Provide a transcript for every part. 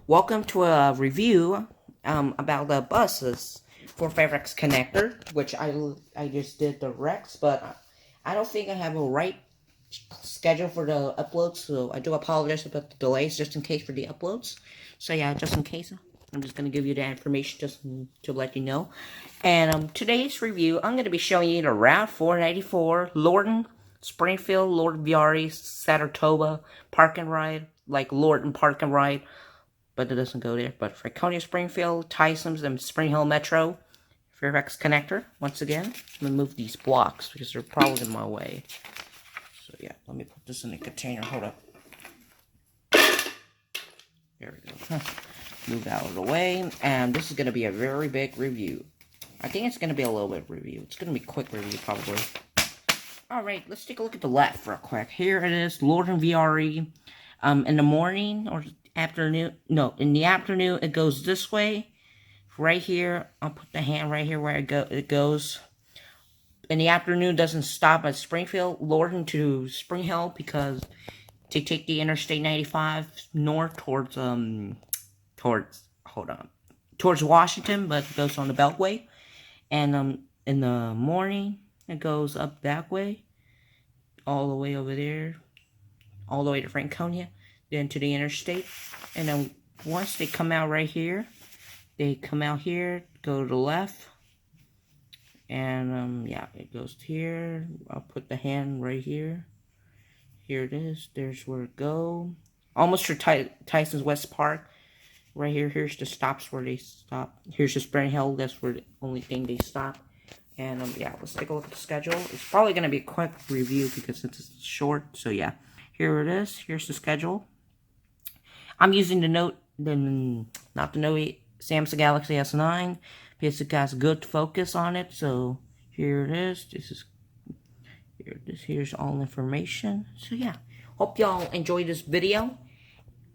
Welcome to a review about the buses for Fairfax connector, which I just did the Rex, but I don't think I have a right schedule for the uploads, so I do apologize about the delays just in case for the uploads. So yeah, just in case, I'm just going to give you that information just to let you know. And today's review, I'm going to be showing you the Route 494 Lorton, Springfield, Lorton Viari, Saratoga Park and Ride, like Lorton Park and Ride, but it doesn't go there. But Franconia, Springfield, Tyson's, and Spring Hill Metro, Fairfax connector. Once again, I'm going to move these blocks because they're probably in my way. So yeah, let me put this in the container. Hold up. There we go. Move out of the way. And this is going to be a very big review. I think it's going to be a little bit review. It's going to be a quick review, probably. Alright, let's take a look at the left real quick. Here it is, Lorton VRE. In the morning or afternoon, no, in the afternoon, it goes this way. Right here, I'll put the hand right here where it goes. In the afternoon, doesn't stop at Springfield, Lorton to Spring Hill, because to take the Interstate 95 north towards Washington, but it goes on the Beltway. And in the morning, it goes up that way, all the way over there, all the way to Franconia, then to the interstate. And then once they come out right here, they come out here, go to the left, and yeah, it goes here. I'll put the hand right here. Here it is. There's where it go. Almost for Tyson's West Park. Right here. Here's the stops where they stop. Here's the Spring Hill. That's where the only thing they stop. And yeah, let's take a look at the schedule. It's probably going to be a quick review because it's short. So yeah, here it is. Here's the schedule. I'm using the Note, not the Note 8, Samsung Galaxy S9 because it has good focus on it. So here it is. Here's all information. So yeah, hope y'all enjoy this video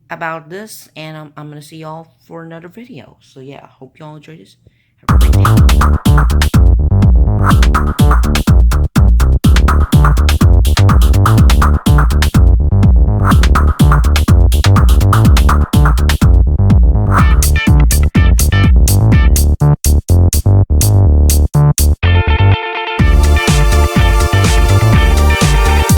about this, and I'm gonna see y'all for another video. So yeah, hope y'all enjoy this. Have a great day.